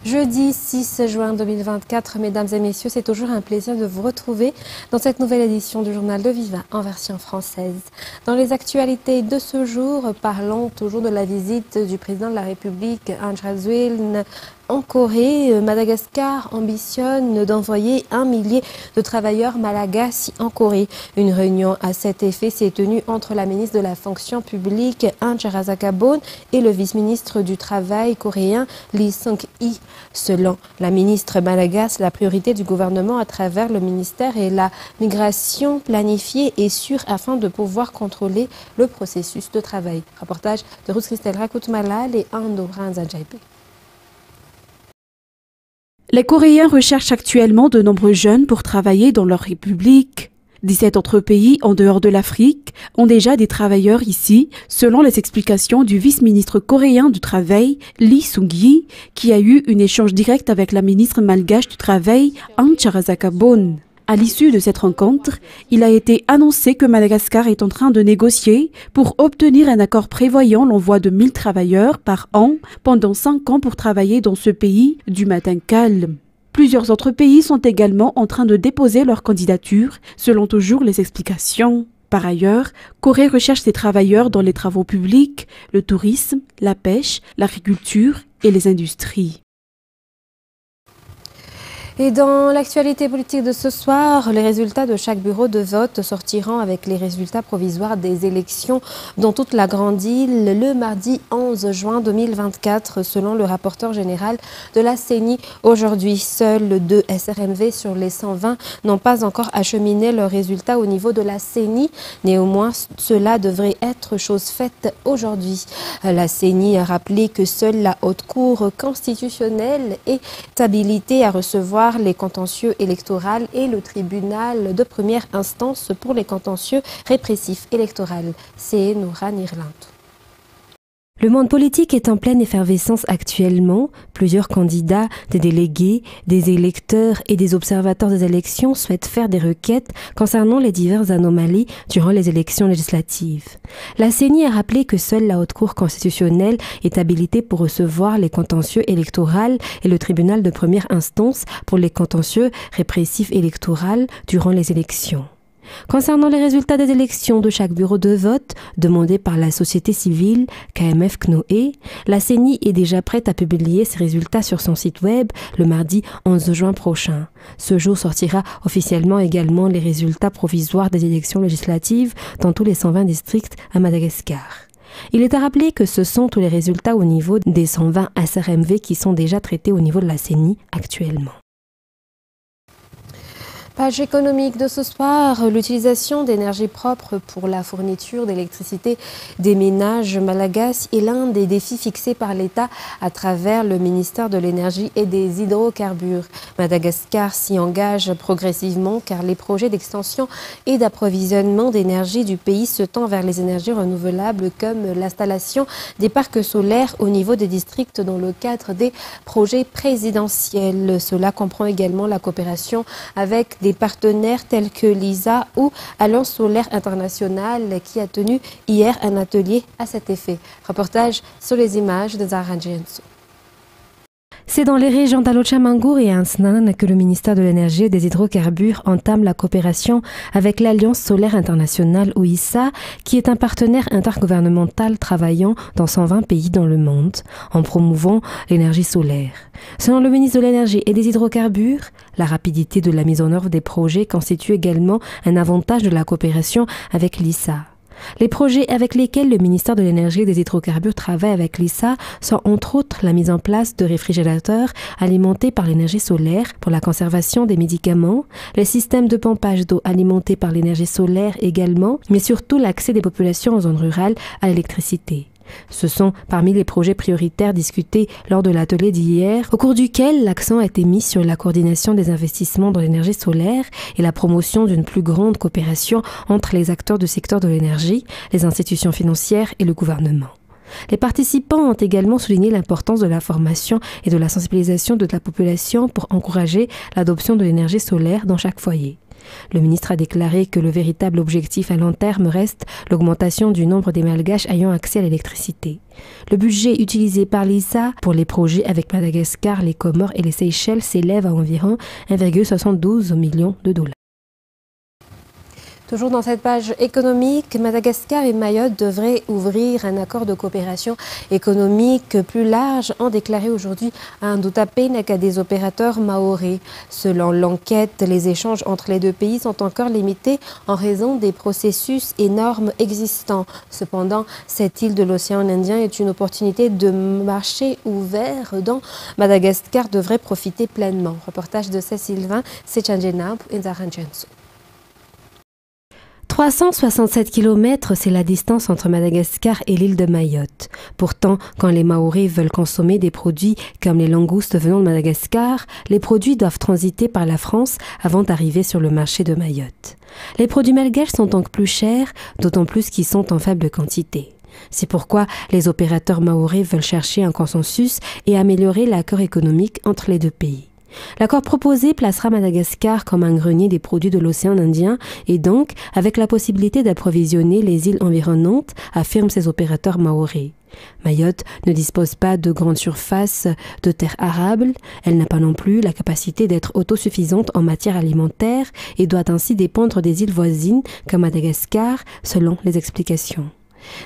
Jeudi 6 juin 2024, mesdames et messieurs, c'est toujours un plaisir de vous retrouver dans cette nouvelle édition du Journal de Viva en version française. Dans les actualités de ce jour, parlons toujours de la visite du président de la République, André Rajoelina, en Corée. Madagascar ambitionne d'envoyer 1 millier de travailleurs malagasy en Corée. Une réunion à cet effet s'est tenue entre la ministre de la fonction publique, Ahn Charazaka-Boon, et le vice-ministre du Travail coréen, Lee Sung-hee. Selon la ministre malagasy, la priorité du gouvernement à travers le ministère est la migration planifiée et sûre afin de pouvoir contrôler le processus de travail. Reportage de Ruth Christelle Rakout-Malal et Ando Ranzanjaipe. Les Coréens recherchent actuellement de nombreux jeunes pour travailler dans leur république. 17 autres pays en dehors de l'Afrique ont déjà des travailleurs ici, selon les explications du vice-ministre coréen du Travail, Lee Sung-hee, qui a eu un échange direct avec la ministre malgache du Travail, Ahn Charazaka-Boon. À l'issue de cette rencontre, il a été annoncé que Madagascar est en train de négocier pour obtenir un accord prévoyant l'envoi de 1000 travailleurs par an pendant 5 ans pour travailler dans ce pays du matin calme. Plusieurs autres pays sont également en train de déposer leur candidature, selon toujours les explications. Par ailleurs, Corée recherche des travailleurs dans les travaux publics, le tourisme, la pêche, l'agriculture et les industries. Et dans l'actualité politique de ce soir, les résultats de chaque bureau de vote sortiront avec les résultats provisoires des élections dans toute la Grande Île le mardi 11 juin 2024, selon le rapporteur général de la CENI. Aujourd'hui, seuls 2 SRMV sur les 120 n'ont pas encore acheminé leurs résultats au niveau de la CENI. Néanmoins, cela devrait être chose faite aujourd'hui. La CENI a rappelé que seule la Haute Cour constitutionnelle est habilitée à recevoir les contentieux électoraux et le tribunal de première instance pour les contentieux répressifs électoraux. C'est Nouran Irland. Le monde politique est en pleine effervescence actuellement. Plusieurs candidats, des délégués, des électeurs et des observateurs des élections souhaitent faire des requêtes concernant les diverses anomalies durant les élections législatives. La CENI a rappelé que seule la Haute Cour constitutionnelle est habilitée pour recevoir les contentieux électoraux et le tribunal de première instance pour les contentieux répressifs électoraux durant les élections. Concernant les résultats des élections de chaque bureau de vote demandé par la société civile KMF CNOE, la CENI est déjà prête à publier ses résultats sur son site web le mardi 11 juin prochain. Ce jour sortira officiellement également les résultats provisoires des élections législatives dans tous les 120 districts à Madagascar. Il est à rappeler que ce sont tous les résultats au niveau des 120 SRMV qui sont déjà traités au niveau de la CENI actuellement. Page économique de ce soir, l'utilisation d'énergie propre pour la fourniture d'électricité des ménages malagasy est l'un des défis fixés par l'État à travers le ministère de l'Énergie et des Hydrocarbures. Madagascar s'y engage progressivement car les projets d'extension et d'approvisionnement d'énergie du pays se tendent vers les énergies renouvelables comme l'installation des parcs solaires au niveau des districts dans le cadre des projets présidentiels. Cela comprend également la coopération avec des partenaires tels que l'ISA ou Alliance Solaire Internationale qui a tenu hier un atelier à cet effet. Reportage sur les images de Zahra Djenso. C'est dans les régions d'Alochamangour et Ansnan que le ministère de l'Énergie et des Hydrocarbures entame la coopération avec l'Alliance Solaire Internationale ou ISA, qui est un partenaire intergouvernemental travaillant dans 120 pays dans le monde, en promouvant l'énergie solaire. Selon le ministre de l'Énergie et des Hydrocarbures, la rapidité de la mise en œuvre des projets constitue également un avantage de la coopération avec l'ISA. Les projets avec lesquels le ministère de l'Énergie et des Hydrocarbures travaille avec l'ISA sont entre autres la mise en place de réfrigérateurs alimentés par l'énergie solaire pour la conservation des médicaments, les systèmes de pompage d'eau alimentés par l'énergie solaire également, mais surtout l'accès des populations en zone rurale à l'électricité. Ce sont parmi les projets prioritaires discutés lors de l'atelier d'hier, au cours duquel l'accent a été mis sur la coordination des investissements dans l'énergie solaire et la promotion d'une plus grande coopération entre les acteurs du secteur de l'énergie, les institutions financières et le gouvernement. Les participants ont également souligné l'importance de la formation et de la sensibilisation de la population pour encourager l'adoption de l'énergie solaire dans chaque foyer. Le ministre a déclaré que le véritable objectif à long terme reste l'augmentation du nombre des Malgaches ayant accès à l'électricité. Le budget utilisé par l'ISA pour les projets avec Madagascar, les Comores et les Seychelles s'élève à environ 1,72 million de dollars. Toujours dans cette page économique, Madagascar et Mayotte devraient ouvrir un accord de coopération économique plus large, ont déclaré aujourd'hui à Ndutapena qu'à des opérateurs maoris. Selon l'enquête, les échanges entre les deux pays sont encore limités en raison des processus et normes existants. Cependant, cette île de l'océan Indien est une opportunité de marché ouvert dont Madagascar devrait profiter pleinement. Reportage de Cécile Vin, Sechangenab et Zaranjensu. 367 km, c'est la distance entre Madagascar et l'île de Mayotte. Pourtant, quand les Maoris veulent consommer des produits comme les langoustes venant de Madagascar, les produits doivent transiter par la France avant d'arriver sur le marché de Mayotte. Les produits malgaches sont donc plus chers, d'autant plus qu'ils sont en faible quantité. C'est pourquoi les opérateurs maoris veulent chercher un consensus et améliorer l'accord économique entre les deux pays. L'accord proposé placera Madagascar comme un grenier des produits de l'océan Indien et donc avec la possibilité d'approvisionner les îles environnantes, affirment ces opérateurs maoris. Mayotte ne dispose pas de grandes surfaces de terres arables, elle n'a pas non plus la capacité d'être autosuffisante en matière alimentaire et doit ainsi dépendre des îles voisines comme Madagascar, selon les explications.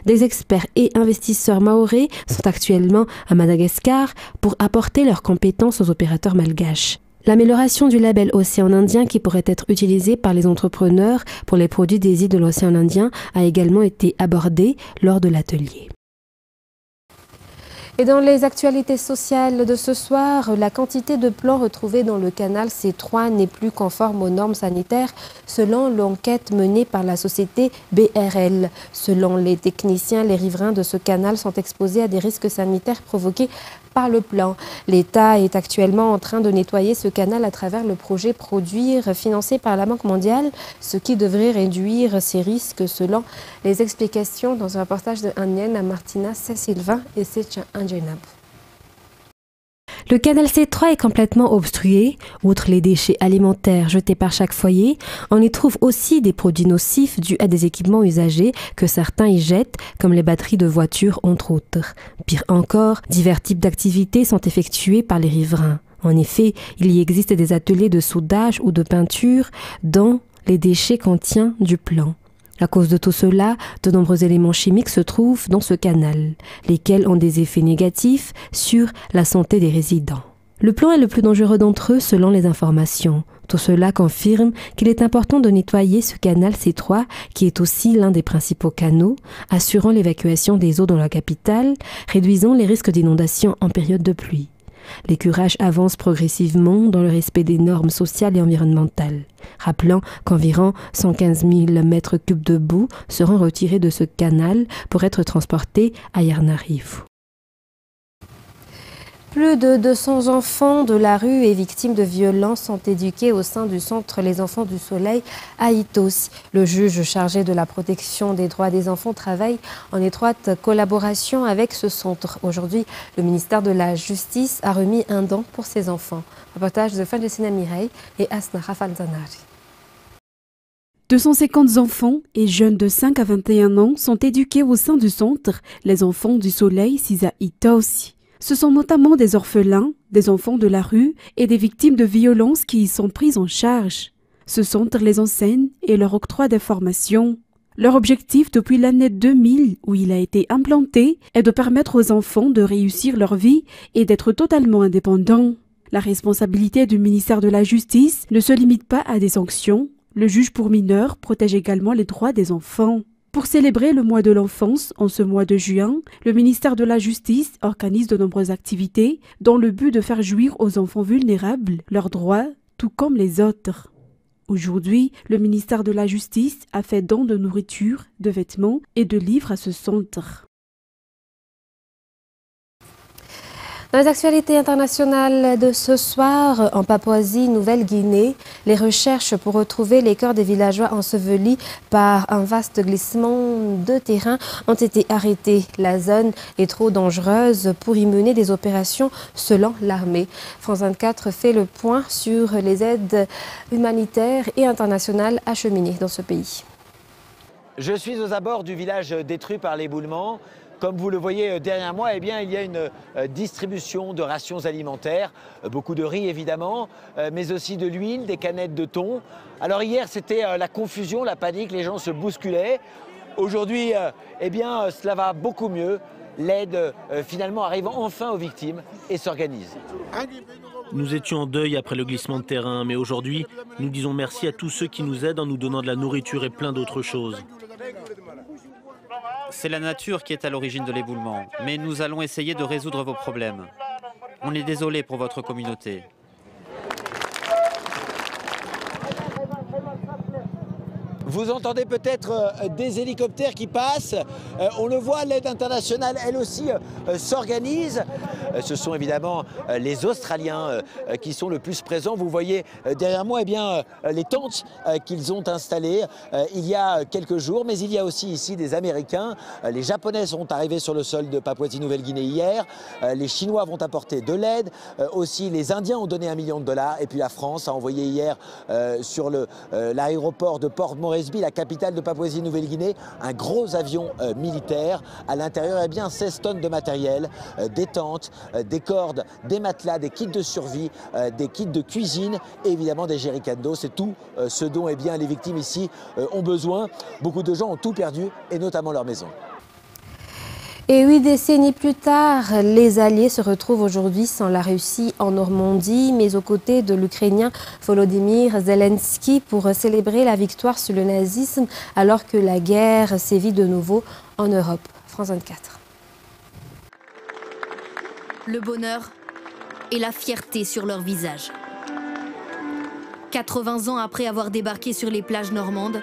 Des experts et investisseurs maoris sont actuellement à Madagascar pour apporter leurs compétences aux opérateurs malgaches. L'amélioration du label Océan Indien qui pourrait être utilisé par les entrepreneurs pour les produits des îles de l'Océan Indien a également été abordée lors de l'atelier. Et dans les actualités sociales de ce soir, la quantité de plomb retrouvée dans le canal C3 n'est plus conforme aux normes sanitaires selon l'enquête menée par la société BRL. Selon les techniciens, les riverains de ce canal sont exposés à des risques sanitaires provoqués par le plomb. L'État est actuellement en train de nettoyer ce canal à travers le projet Produire financé par la Banque mondiale, ce qui devrait réduire ces risques selon les explications dans un reportage de Annienne à Martina Sylvain et Secha Angenab. Le canal C3 est complètement obstrué. Outre les déchets alimentaires jetés par chaque foyer, on y trouve aussi des produits nocifs dus à des équipements usagés que certains y jettent, comme les batteries de voitures entre autres. Pire encore, divers types d'activités sont effectuées par les riverains. En effet, il y existe des ateliers de soudage ou de peinture dont les déchets contiennent du plomb. À cause de tout cela, de nombreux éléments chimiques se trouvent dans ce canal, lesquels ont des effets négatifs sur la santé des résidents. Le plomb est le plus dangereux d'entre eux selon les informations. Tout cela confirme qu'il est important de nettoyer ce canal C3, qui est aussi l'un des principaux canaux, assurant l'évacuation des eaux dans la capitale, réduisant les risques d'inondation en période de pluie. Les curages avancent progressivement dans le respect des normes sociales et environnementales. Rappelant qu'environ 115 000 mètres cubes de boue seront retirés de ce canal pour être transportés à Yarnarivo. Plus de 200 enfants de la rue et victimes de violences sont éduqués au sein du centre Les Enfants du Soleil à Itos. Le juge chargé de la protection des droits des enfants travaille en étroite collaboration avec ce centre. Aujourd'hui, le ministère de la Justice a remis un don pour ces enfants. Reportage de Fanjessina Mireille et Asna Rafalzanari. 250 enfants et jeunes de 5 à 21 ans sont éduqués au sein du centre Les Enfants du Soleil à Itos. Ce sont notamment des orphelins, des enfants de la rue et des victimes de violences qui y sont prises en charge. Ce centre les enseigne et leur octroie des formations. Leur objectif depuis l'année 2000 où il a été implanté est de permettre aux enfants de réussir leur vie et d'être totalement indépendants. La responsabilité du ministère de la Justice ne se limite pas à des sanctions. Le juge pour mineurs protège également les droits des enfants. Pour célébrer le mois de l'enfance, en ce mois de juin, le ministère de la Justice organise de nombreuses activités dans le but de faire jouir aux enfants vulnérables leurs droits, tout comme les autres. Aujourd'hui, le ministère de la Justice a fait don de nourriture, de vêtements et de livres à ce centre. Dans les actualités internationales de ce soir, en Papouasie-Nouvelle-Guinée, les recherches pour retrouver les corps des villageois ensevelis par un vaste glissement de terrain ont été arrêtées. La zone est trop dangereuse pour y mener des opérations selon l'armée. France 24 fait le point sur les aides humanitaires et internationales acheminées dans ce pays. Je suis aux abords du village détruit par l'éboulement. Comme vous le voyez derrière moi, eh bien, il y a une distribution de rations alimentaires, beaucoup de riz évidemment, mais aussi de l'huile, des canettes de thon. Alors hier, c'était la confusion, la panique, les gens se bousculaient. Aujourd'hui, eh bien, cela va beaucoup mieux. L'aide finalement arrive enfin aux victimes et s'organise. Nous étions en deuil après le glissement de terrain, mais aujourd'hui, nous disons merci à tous ceux qui nous aident en nous donnant de la nourriture et plein d'autres choses. C'est la nature qui est à l'origine de l'éboulement, mais nous allons essayer de résoudre vos problèmes. On est désolé pour votre communauté. Vous entendez peut-être des hélicoptères qui passent. On le voit, l'aide internationale, elle aussi, s'organise. Ce sont évidemment les Australiens qui sont le plus présents. Vous voyez derrière moi eh bien, les tentes qu'ils ont installées il y a quelques jours. Mais il y a aussi ici des Américains. Les Japonais sont arrivés sur le sol de Papouasie-Nouvelle-Guinée hier. Les Chinois vont apporter de l'aide. Aussi, les Indiens ont donné $1 million. Et puis la France a envoyé hier sur l'aéroport de Port Moresby, la capitale de Papouasie-Nouvelle-Guinée, un gros avion militaire. À l'intérieur, eh bien, 16 tonnes de matériel, des tentes, des cordes, des matelas, des kits de survie, des kits de cuisine et évidemment des jerrycans d'eau. C'est tout ce dont eh bien, les victimes ici ont besoin. Beaucoup de gens ont tout perdu et notamment leur maison. Et 8 décennies plus tard, les Alliés se retrouvent aujourd'hui sans la Russie en Normandie, mais aux côtés de l'Ukrainien Volodymyr Zelensky pour célébrer la victoire sur le nazisme, alors que la guerre sévit de nouveau en Europe. France 24. Le bonheur et la fierté sur leur visage. 80 ans après avoir débarqué sur les plages normandes,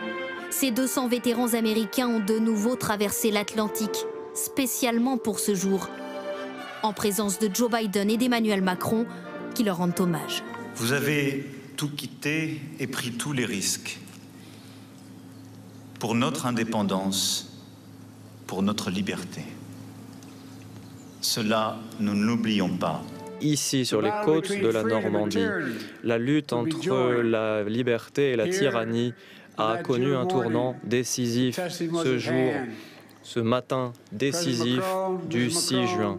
ces 200 vétérans américains ont de nouveau traversé l'Atlantique, spécialement pour ce jour, en présence de Joe Biden et d'Emmanuel Macron, qui leur rendent hommage. Vous avez tout quitté et pris tous les risques pour notre indépendance, pour notre liberté. Cela, nous ne l'oublions pas. Ici, sur les côtes de la Normandie, la lutte entre la liberté et la tyrannie a connu un tournant décisif ce jour, ce matin décisif du 6 juin.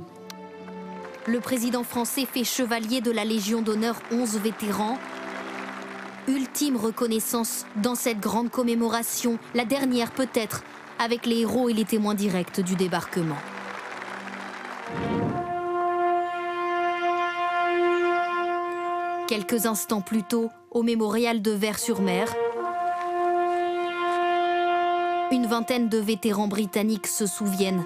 Le président français fait chevalier de la Légion d'honneur 11 vétérans. Ultime reconnaissance dans cette grande commémoration, la dernière peut-être, avec les héros et les témoins directs du débarquement. Quelques instants plus tôt, au mémorial de Vers-sur-Mer, une vingtaine de vétérans britanniques se souviennent,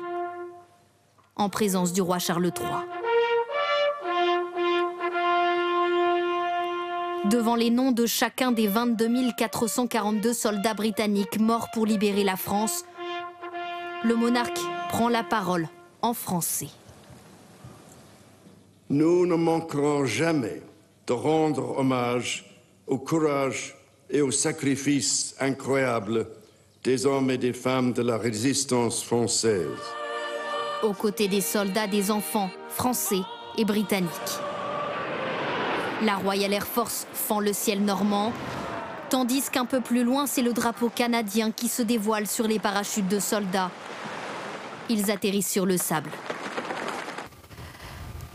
en présence du roi Charles III. Devant les noms de chacun des 22 442 soldats britanniques morts pour libérer la France, le monarque prend la parole en français. Nous ne manquerons jamais de rendre hommage au courage et au sacrifice incroyable des hommes et des femmes de la résistance française. Aux côtés des soldats, des enfants français et britanniques. La Royal Air Force fend le ciel normand, tandis qu'un peu plus loin, c'est le drapeau canadien qui se dévoile sur les parachutes de soldats. Ils atterrissent sur le sable.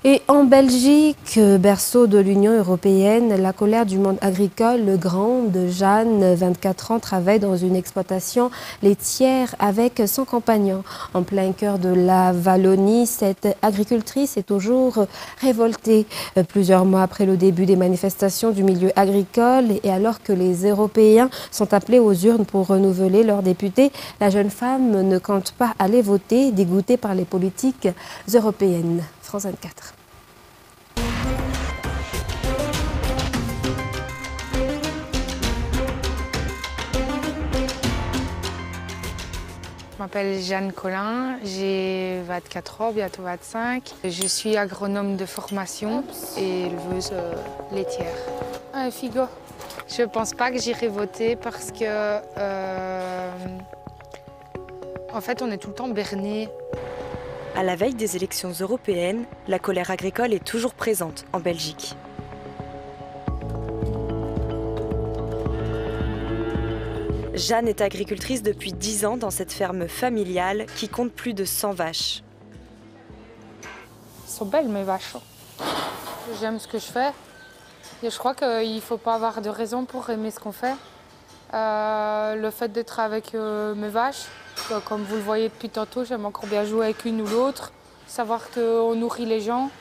Et en Belgique, berceau de l'Union européenne, la colère du monde agricole, le grande Jeanne, 24 ans, travaille dans une exploitation laitière avec son compagnon. En plein cœur de la Wallonie, cette agricultrice est toujours révoltée. Plusieurs mois après le début des manifestations du milieu agricole et alors que les Européens sont appelés aux urnes pour renouveler leurs députés, la jeune femme ne compte pas aller voter, dégoûtée par les politiques européennes. France 24. m'appelle Jeanne Collin, j'ai 24 ans, bientôt 25. Je suis agronome de formation et éleveuse laitière. Un figo. Je ne pense pas que j'irai voter parce que, en fait, on est tout le temps berné. À la veille des élections européennes, la colère agricole est toujours présente en Belgique. Jeanne est agricultrice depuis 10 ans dans cette ferme familiale qui compte plus de 100 vaches. Elles sont belles, mes vaches. J'aime ce que je fais. Et je crois qu'il ne faut pas avoir de raison pour aimer ce qu'on fait. Le fait d'être avec mes vaches, comme vous le voyez depuis tantôt, j'aime encore bien jouer avec une ou l'autre. Savoir qu'on nourrit les gens,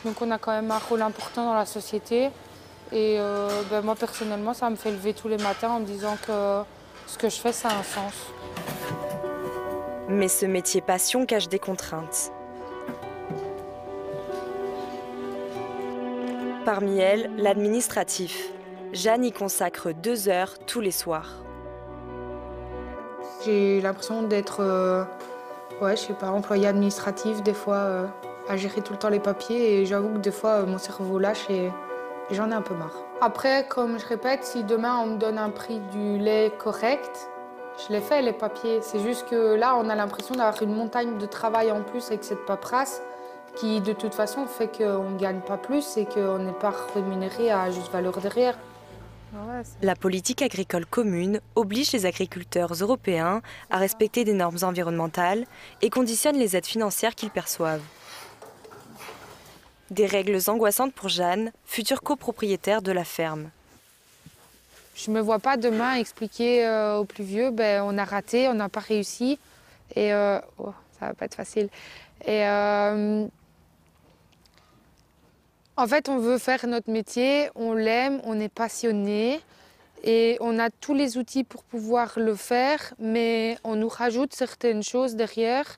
donc on a quand même un rôle important dans la société. Et moi, personnellement, ça me fait lever tous les matins en me disant que ce que je fais, ça a un sens. Mais ce métier passion cache des contraintes. Parmi elles, l'administratif. Jeanne y consacre 2 heures tous les soirs. J'ai l'impression d'être, je sais pas, employée administrative, des fois, à gérer tout le temps les papiers. Et j'avoue que des fois, mon cerveau lâche et j'en ai un peu marre. Après, comme je répète, si demain on me donne un prix du lait correct, je les fais, les papiers. C'est juste que là, on a l'impression d'avoir une montagne de travail en plus avec cette paperasse qui, de toute façon, fait qu'on ne gagne pas plus et qu'on n'est pas rémunéré à juste valeur derrière. La politique agricole commune oblige les agriculteurs européens à respecter des normes environnementales et conditionne les aides financières qu'ils perçoivent. Des règles angoissantes pour Jeanne, future copropriétaire de la ferme. Je ne me vois pas demain expliquer aux plus vieux, on a raté, on n'a pas réussi. Et ça va pas être facile. Et en fait, on veut faire notre métier, on l'aime, on est passionné et on a tous les outils pour pouvoir le faire, mais on nous rajoute certaines choses derrière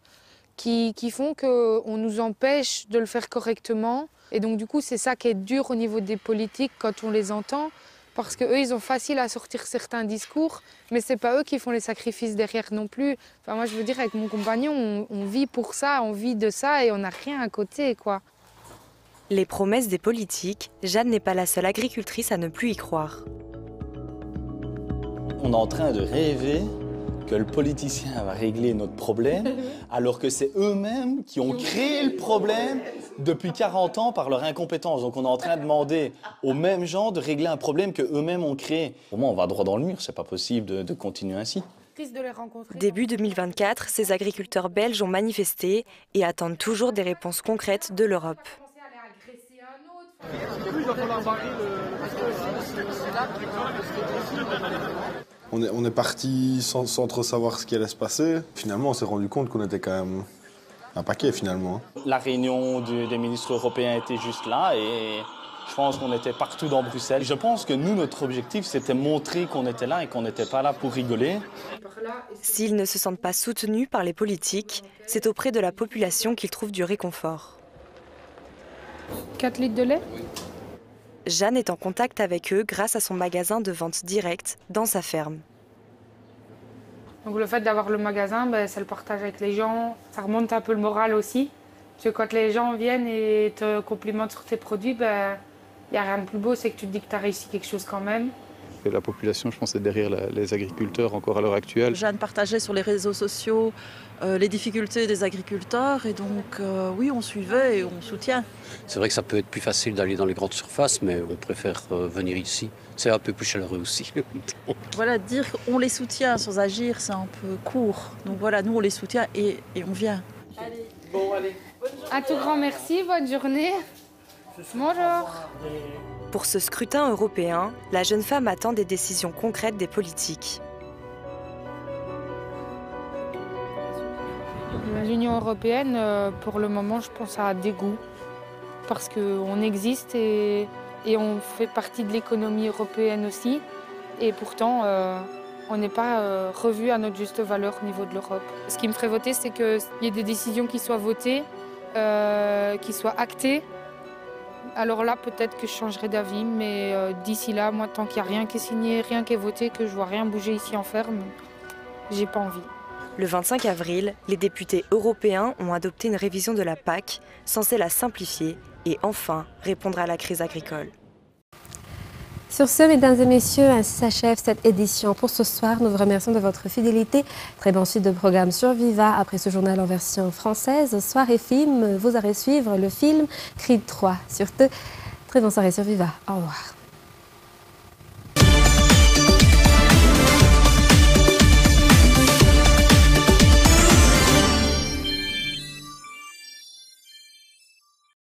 qui font qu'on nous empêche de le faire correctement. Et donc, du coup, c'est ça qui est dur au niveau des politiques quand on les entend, parce qu'eux, ils ont facile à sortir certains discours, mais c'est pas eux qui font les sacrifices derrière non plus. Enfin, moi, je veux dire, avec mon compagnon, on vit pour ça, on vit de ça et on n'a rien à côté, quoi. Les promesses des politiques, Jeanne n'est pas la seule agricultrice à ne plus y croire. On est en train de rêver que le politicien va régler notre problème, alors que c'est eux-mêmes qui ont créé le problème depuis 40 ans par leur incompétence. Donc on est en train de demander aux mêmes gens de régler un problème qu'eux-mêmes ont créé. Pour moi, on va droit dans le mur, c'est pas possible de continuer ainsi. Début 2024, ces agriculteurs belges ont manifesté et attendent toujours des réponses concrètes de l'Europe. On est parti sans trop savoir ce qui allait se passer. Finalement, on s'est rendu compte qu'on était quand même un paquet, finalement. La réunion des ministres européens était juste là et je pense qu'on était partout dans Bruxelles. Je pense que nous, notre objectif, c'était montrer qu'on était là et qu'on n'était pas là pour rigoler. S'ils ne se sentent pas soutenus par les politiques, c'est auprès de la population qu'ils trouvent du réconfort. 4 litres de lait ? Jeanne est en contact avec eux grâce à son magasin de vente directe dans sa ferme. Donc le fait d'avoir le magasin, c'est le partage avec les gens. Ça remonte un peu le moral aussi. Parce que quand les gens viennent et te complimentent sur tes produits, il n'y a rien de plus beau, c'est que tu te dis que tu as réussi quelque chose quand même. La population, je pense, est derrière les agriculteurs encore à l'heure actuelle. Jeanne partageait sur les réseaux sociaux les difficultés des agriculteurs et donc oui, on suivait et on soutient. C'est vrai que ça peut être plus facile d'aller dans les grandes surfaces, mais on préfère venir ici. C'est un peu plus chaleureux aussi. Voilà, dire qu'on les soutient sans agir, c'est un peu court. Donc voilà, nous on les soutient et on vient. Allez. Bon, allez. Un tout grand merci, bonne journée. Bonjour. Pour ce scrutin européen, la jeune femme attend des décisions concrètes des politiques. L'Union européenne, pour le moment, je pense à dégoût. Parce qu'on existe et on fait partie de l'économie européenne aussi. Et pourtant, on n'est pas revu à notre juste valeur au niveau de l'Europe. Ce qui me ferait voter, c'est qu'il y ait des décisions qui soient votées, qui soient actées. Alors là, peut-être que je changerai d'avis, mais d'ici là, moi, tant qu'il n'y a rien qui est signé, rien qui est voté, que je vois rien bouger ici en ferme, j'ai pas envie. Le 25 avril, les députés européens ont adopté une révision de la PAC censée la simplifier et enfin répondre à la crise agricole. Sur ce, mesdames et messieurs, ainsi s'achève cette édition pour ce soir. Nous vous remercions de votre fidélité. Très bonne suite de programme sur Viva. Après ce journal en version française, soirée film, vous aurez suivre le film Creed 3. Surtout, très bonne soirée sur Viva. Au revoir.